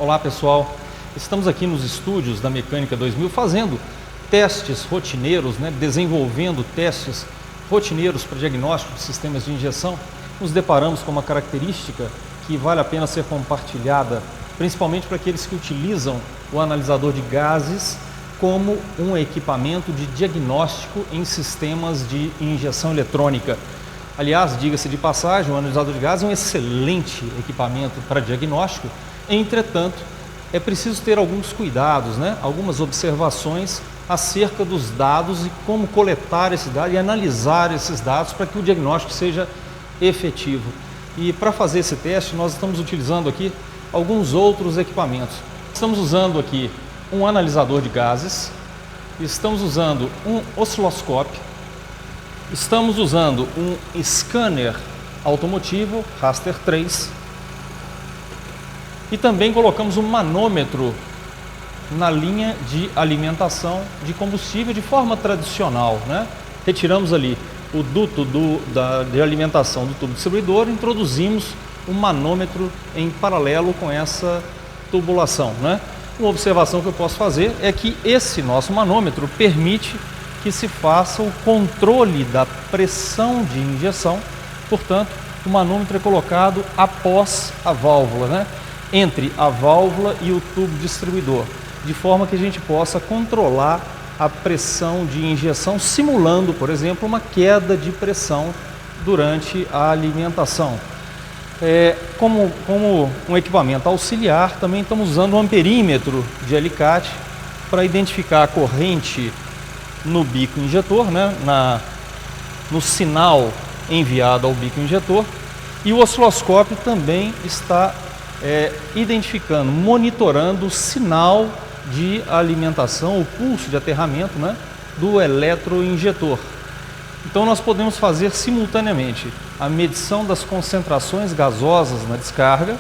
Olá pessoal, estamos aqui nos estúdios da Mecânica 2000 fazendo testes rotineiros, desenvolvendo testes rotineiros para diagnóstico de sistemas de injeção. Nos deparamos com uma característica que vale a pena ser compartilhada, principalmente para aqueles que utilizam o analisador de gases como um equipamento de diagnóstico em sistemas de injeção eletrônica. Aliás, diga-se de passagem, o analisador de gases é um excelente equipamento para diagnóstico. Entretanto, é preciso ter alguns cuidados, algumas observações acerca dos dados e como coletar esses dados e analisar esses dados para que o diagnóstico seja efetivo. E para fazer esse teste, nós estamos utilizando aqui alguns outros equipamentos. Estamos usando aqui um analisador de gases, estamos usando um osciloscópio, estamos usando um scanner automotivo Raster 3 e também colocamos um manômetro na linha de alimentação de combustível de forma tradicional. Retiramos ali o duto de alimentação do tubo distribuidor e introduzimos um manômetro em paralelo com essa tubulação. Uma observação que eu posso fazer é que esse nosso manômetro permite que se faça o controle da pressão de injeção. Portanto, o manômetro é colocado após a válvula, entre a válvula e o tubo distribuidor, de forma que a gente possa controlar a pressão de injeção, simulando, por exemplo, uma queda de pressão durante a alimentação. Como um equipamento auxiliar, também estamos usando um amperímetro de alicate para identificar a corrente no bico injetor, no sinal enviado ao bico injetor, e o osciloscópio também está identificando, monitorando o sinal de alimentação, o pulso de aterramento do eletroinjetor. Então nós podemos fazer simultaneamente a medição das concentrações gasosas na descarga,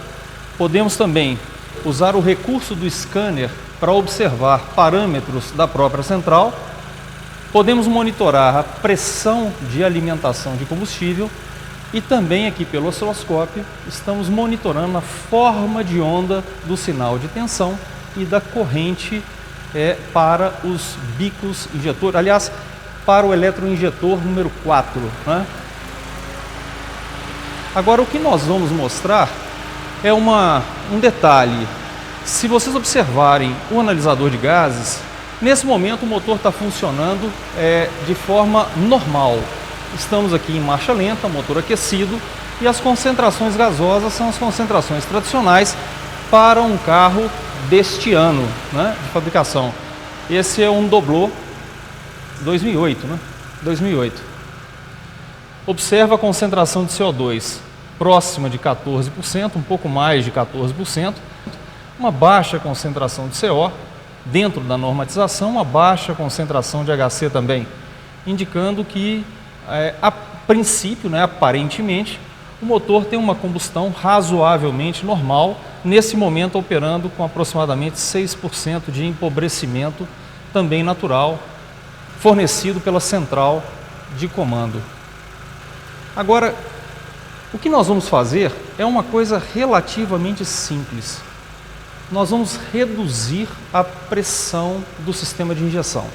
podemos também usar o recurso do scanner para observar parâmetros da própria central, podemos monitorar a pressão de alimentação de combustível e também aqui pelo osciloscópio estamos monitorando a forma de onda do sinal de tensão e da corrente para os bicos injetor, aliás, para o eletroinjetor número 4. Agora o que nós vamos mostrar é um detalhe. Se vocês observarem o analisador de gases, nesse momento o motor está funcionando de forma normal. Estamos aqui em marcha lenta, motor aquecido, e as concentrações gasosas são as concentrações tradicionais para um carro deste ano de fabricação. Esse é um Doblô 2008, 2008. Observa a concentração de CO2 próxima de 14%, um pouco mais de 14%, uma baixa concentração de CO dentro da normatização, uma baixa concentração de HC também, indicando que a princípio, aparentemente, o motor tem uma combustão razoavelmente normal, nesse momento operando com aproximadamente 6% de empobrecimento também natural, fornecido pela central de comando. Agora, o que nós vamos fazer é uma coisa relativamente simples. Nós vamos reduzir a pressão do sistema de injeção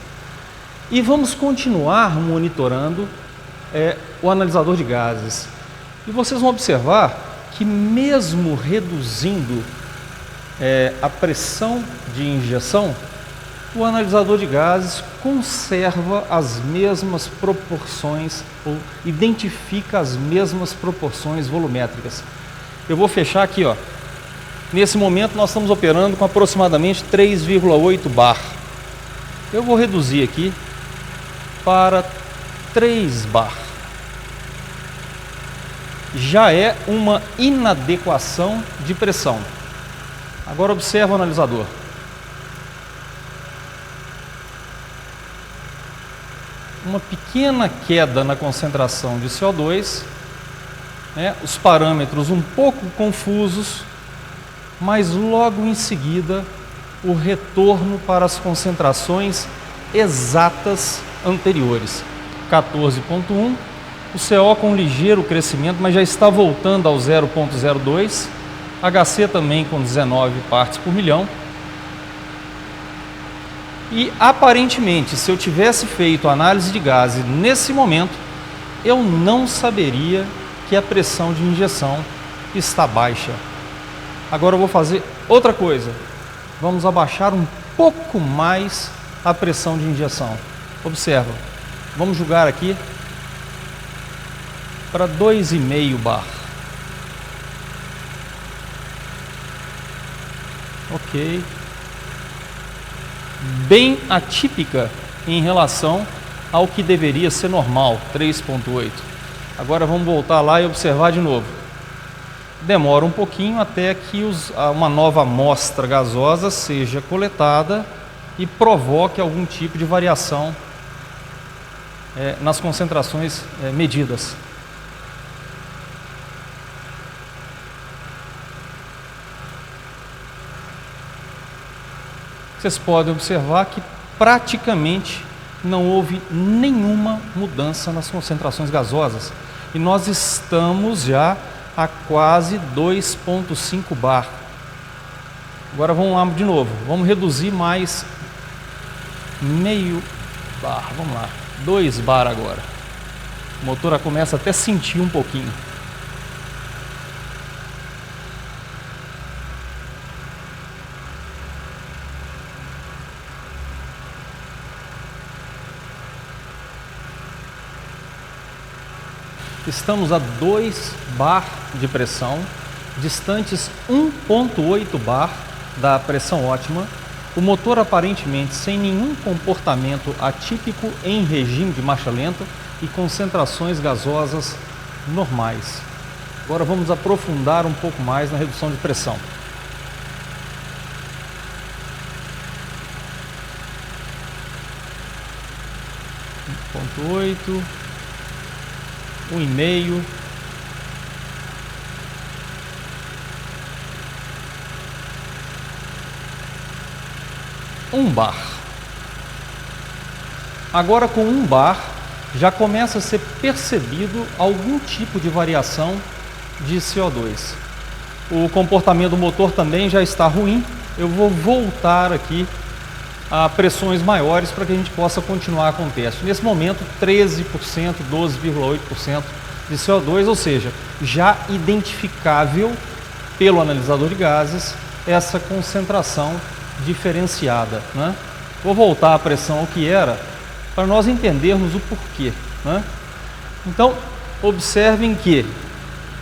e vamos continuar monitorando o analisador de gases. E vocês vão observar que mesmo reduzindo a pressão de injeção, o analisador de gases conserva as mesmas proporções ou identifica as mesmas proporções volumétricas. Eu vou fechar aqui, Nesse momento nós estamos operando com aproximadamente 3,8 bar. Eu vou reduzir aqui para 3 bar. Já é uma inadequação de pressão. Agora observa o analisador. Uma pequena queda na concentração de CO2, os parâmetros um pouco confusos, mas logo em seguida o retorno para as concentrações exatas anteriores. 14,1, o CO com ligeiro crescimento, mas já está voltando ao 0,02, HC também com 19 partes por milhão. E aparentemente, se eu tivesse feito análise de gases nesse momento, eu não saberia que a pressão de injeção está baixa. Agora eu vou fazer outra coisa. Vamos abaixar um pouco mais a pressão de injeção. Observa, vamos jogar aqui para 2,5 bar. Ok. Bem atípica em relação ao que deveria ser normal, 3,8. Agora vamos voltar lá e observar de novo. Demora um pouquinho até que uma nova amostra gasosa seja coletada e provoque algum tipo de variação nas concentrações medidas. Vocês podem observar que praticamente não houve nenhuma mudança nas concentrações gasosas. E nós estamos já a quase 2,5 bar. Agora vamos lá de novo. Vamos reduzir mais meio bar. Vamos lá. 2 bar agora. O motor começa até a sentir um pouquinho. Estamos a 2 bar de pressão, distantes 1,8 bar da pressão ótima. O motor aparentemente sem nenhum comportamento atípico em regime de marcha lenta e concentrações gasosas normais. Agora vamos aprofundar um pouco mais na redução de pressão. (1,8) 1,5. Um bar. Agora com 1 bar já começa a ser percebido algum tipo de variação de CO2. O comportamento do motor também já está ruim. Eu vou voltar aqui a pressões maiores para que a gente possa continuar com o teste. Nesse momento 13%, 12,8% de CO2, ou seja, já identificável pelo analisador de gases essa concentração diferenciada, né? Vou voltar a pressão ao que era para nós entendermos o porquê, né? Então observem que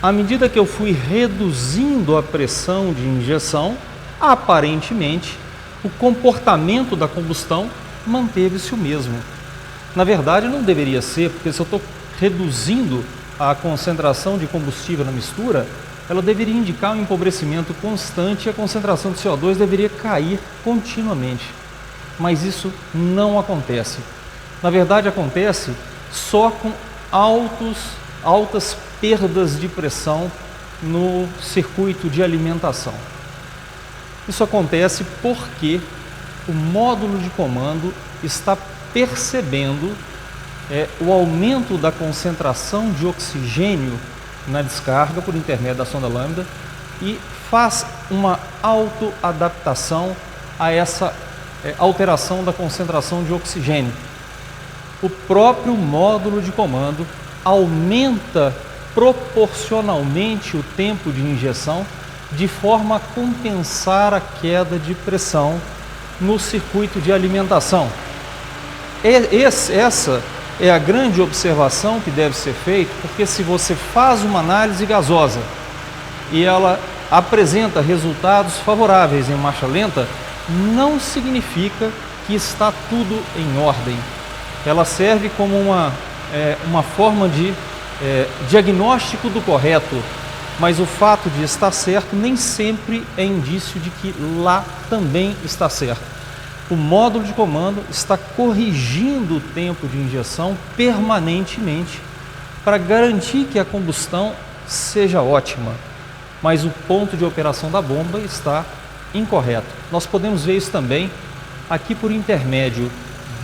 à medida que eu fui reduzindo a pressão de injeção, aparentemente o comportamento da combustão manteve-se o mesmo. Na verdade não deveria ser, porque se eu estou reduzindo a concentração de combustível na mistura, ela deveria indicar um empobrecimento constante e a concentração de CO2 deveria cair continuamente. Mas isso não acontece. Na verdade acontece só com altas perdas de pressão no circuito de alimentação. Isso acontece porque o módulo de comando está percebendo o aumento da concentração de oxigênio na descarga por intermédio da sonda lambda e faz uma autoadaptação a essa alteração da concentração de oxigênio. O próprio módulo de comando aumenta proporcionalmente o tempo de injeção de forma a compensar a queda de pressão no circuito de alimentação. Essa é a grande observação que deve ser feita, porque se você faz uma análise gasosa e ela apresenta resultados favoráveis em marcha lenta, não significa que está tudo em ordem. Ela serve como uma forma de diagnóstico do correto, mas o fato de estar certo nem sempre é indício de que lá também está certo. O módulo de comando está corrigindo o tempo de injeção permanentemente para garantir que a combustão seja ótima, mas o ponto de operação da bomba está incorreto. Nós podemos ver isso também aqui por intermédio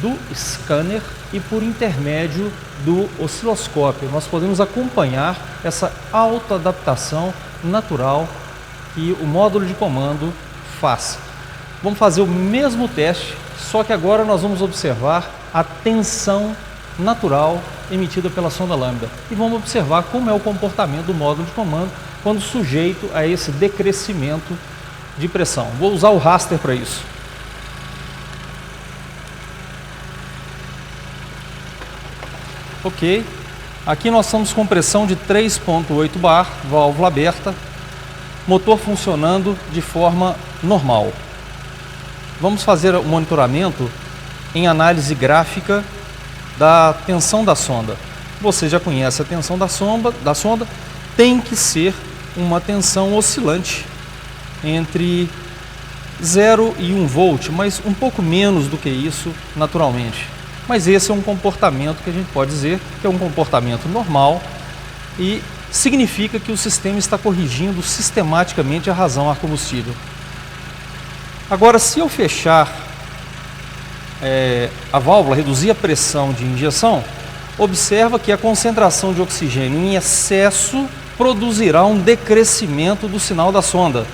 do scanner e por intermédio do osciloscópio. Nós podemos acompanhar essa autoadaptação natural que o módulo de comando faz. Vamos fazer o mesmo teste, só que agora nós vamos observar a tensão natural emitida pela sonda lambda e vamos observar como é o comportamento do módulo de comando quando sujeito a esse decrescimento de pressão. Vou usar o raster para isso. Ok, aqui nós estamos com pressão de 3,8 bar, válvula aberta, motor funcionando de forma normal. Vamos fazer o monitoramento em análise gráfica da tensão da sonda. Você já conhece a tensão da sonda, tem que ser uma tensão oscilante entre 0 e 1 volt, mas um pouco menos do que isso naturalmente. Mas esse é um comportamento que a gente pode dizer que é um comportamento normal e significa que o sistema está corrigindo sistematicamente a razão ar combustível. Agora, se eu fechar a válvula, reduzir a pressão de injeção, observa que a concentração de oxigênio em excesso produzirá um decrescimento do sinal da sonda,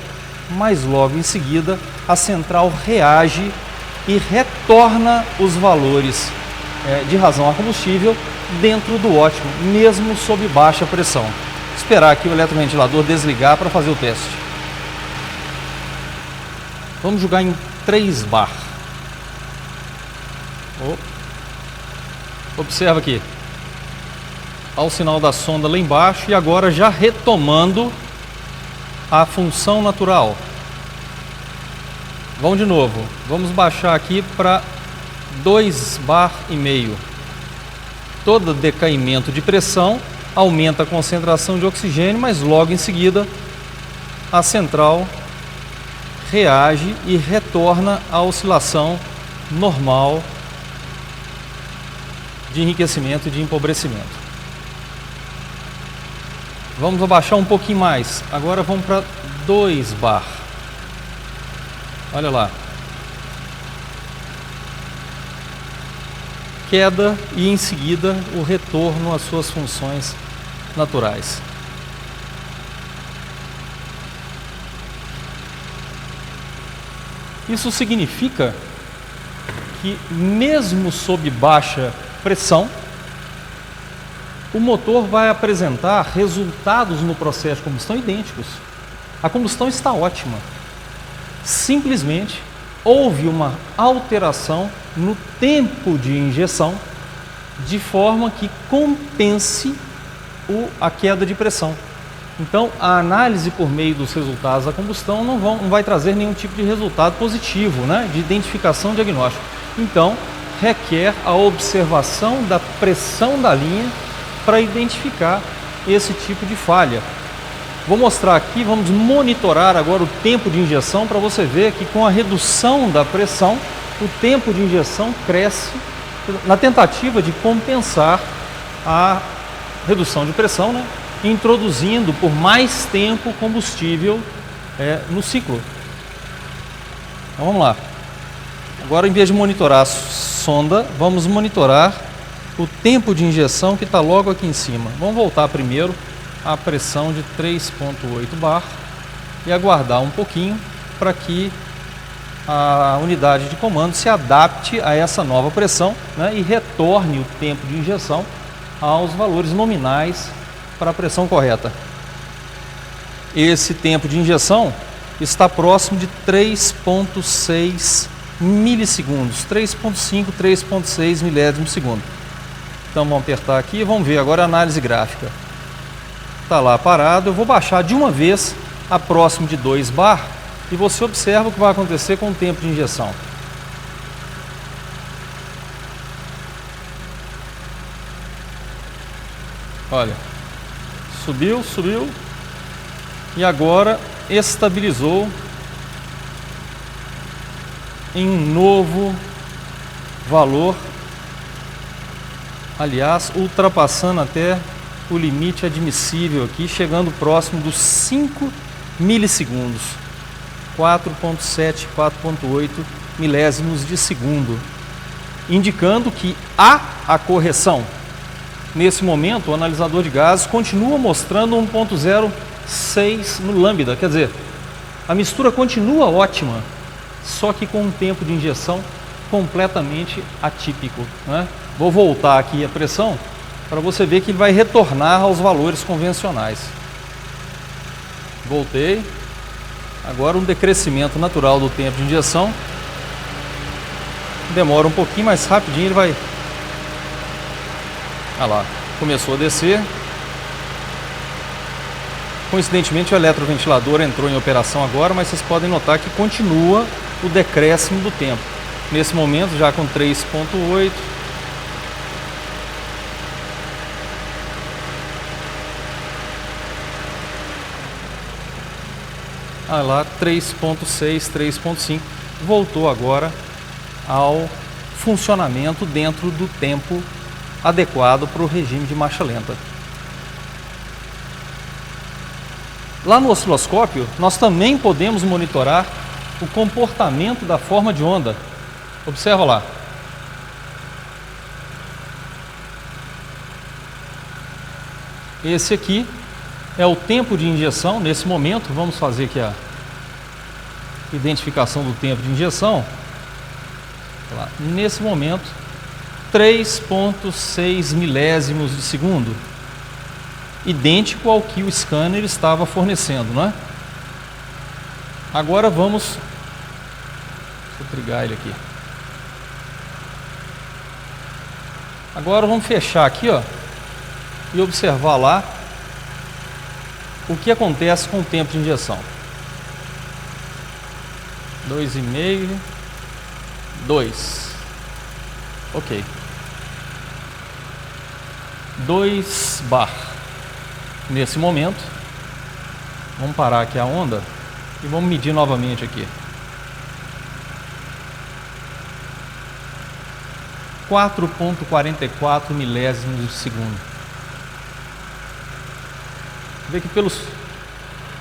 mas logo em seguida a central reage e retorna os valores de razão ar combustível dentro do ótimo, mesmo sob baixa pressão. Esperar aqui o eletroventilador desligar para fazer o teste. Vamos jogar em 3 bar. Observa aqui. Olha o sinal da sonda lá embaixo e agora já retomando a função natural. Vamos de novo. Vamos baixar aqui para 2 bar e meio. Todo decaimento de pressão aumenta a concentração de oxigênio, mas logo em seguida a central reage e retorna à oscilação normal de enriquecimento e de empobrecimento. Vamos abaixar um pouquinho mais. Agora vamos para 2 bar. Olha lá. Queda e em seguida o retorno às suas funções naturais. Isso significa que mesmo sob baixa pressão, o motor vai apresentar resultados no processo de combustão idênticos. A combustão está ótima. Simplesmente houve uma alteração no tempo de injeção de forma que compense a queda de pressão. Então, a análise por meio dos resultados da combustão não vai trazer nenhum tipo de resultado positivo, né, de identificação diagnóstica. Então, requer a observação da pressão da linha para identificar esse tipo de falha. Vou mostrar aqui, vamos monitorar agora o tempo de injeção para você ver que com a redução da pressão, o tempo de injeção cresce na tentativa de compensar a redução de pressão, né, introduzindo por mais tempo combustível no ciclo. Então vamos lá. Agora, em vez de monitorar a sonda, vamos monitorar o tempo de injeção que está logo aqui em cima. Vamos voltar primeiro à pressão de 3,8 bar e aguardar um pouquinho para que a unidade de comando se adapte a essa nova pressão, né, e retorne o tempo de injeção aos valores nominais para a pressão correta. Esse tempo de injeção está próximo de 3,6 milissegundos, 3,5, 3,6 milésimos de segundo. Então vamos apertar aqui e vamos ver agora a análise gráfica. Está lá parado, eu vou baixar de uma vez a próximo de 2 bar e você observa o que vai acontecer com o tempo de injeção. Olha, subiu e agora estabilizou em um novo valor, aliás, ultrapassando até o limite admissível aqui, chegando próximo dos 5 milissegundos, 4,7, 4,8 milésimos de segundo, indicando que há a correção. Nesse momento, o analisador de gases continua mostrando 1,06 no lambda, quer dizer, A mistura continua ótima, só que com um tempo de injeção completamente atípico, né? Vou voltar aqui a pressão para você ver que ele vai retornar aos valores convencionais. Voltei. Agora um decrescimento natural do tempo de injeção. Demora um pouquinho, mais rapidinho ele vai... Olha lá, começou a descer. Coincidentemente o eletroventilador entrou em operação agora, mas vocês podem notar que continua o decréscimo do tempo. Nesse momento já com 3.8. Olha lá, 3.6, 3.5. Voltou agora ao funcionamento dentro do tempo adequado para o regime de marcha lenta. Lá no osciloscópio, nós também podemos monitorar o comportamento da forma de onda. Observa lá. Esse aqui é o tempo de injeção. Nesse momento, vamos fazer aqui a identificação do tempo de injeção. Lá. Nesse momento, 3.6 milésimos de segundo. Idêntico ao que o scanner estava fornecendo, não é? Agora vamos... Deixa eu trigar ele aqui. Agora vamos fechar aqui, ó, e observar lá o que acontece com o tempo de injeção. 2,5, 2. Ok. 2 bar. Nesse momento, vamos parar aqui a onda e vamos medir novamente aqui. 4.44 milésimos de segundo. Vê que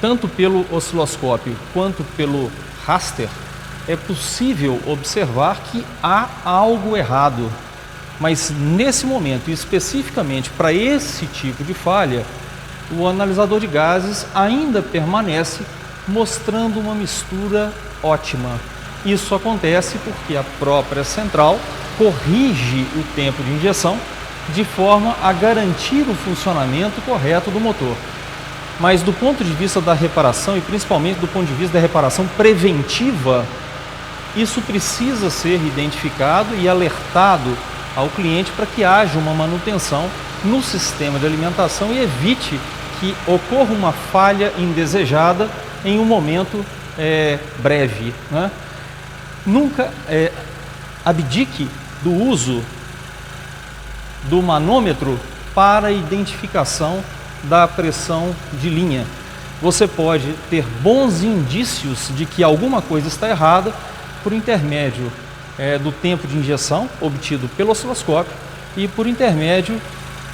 tanto pelo osciloscópio quanto pelo raster é possível observar que há algo errado. Mas nesse momento, especificamente para esse tipo de falha, o analisador de gases ainda permanece mostrando uma mistura ótima. Isso acontece porque a própria central corrige o tempo de injeção de forma a garantir o funcionamento correto do motor. Mas do ponto de vista da reparação, e principalmente do ponto de vista da reparação preventiva, isso precisa ser identificado e alertado ao cliente para que haja uma manutenção no sistema de alimentação e evite que ocorra uma falha indesejada em um momento breve, né? Nunca abdique do uso do manômetro para identificação da pressão de linha. Você pode ter bons indícios de que alguma coisa está errada por intermédio do tempo de injeção obtido pelo osciloscópio e por intermédio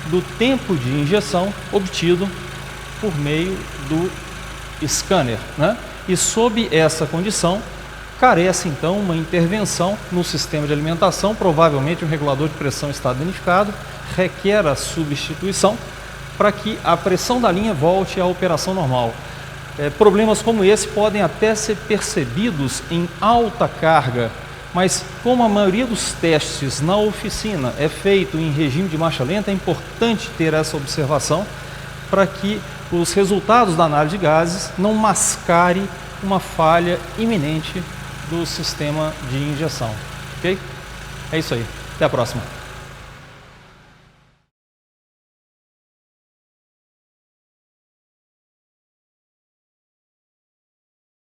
do tempo de injeção obtido por meio do scanner, né? E sob essa condição, carece então uma intervenção no sistema de alimentação, provavelmente o regulador de pressão está danificado, requer a substituição para que a pressão da linha volte à operação normal. Problemas como esse podem até ser percebidos em alta carga, mas como a maioria dos testes na oficina é feito em regime de marcha lenta, é importante ter essa observação para que os resultados da análise de gases não mascarem uma falha iminente do sistema de injeção. Ok? É isso aí. Até a próxima.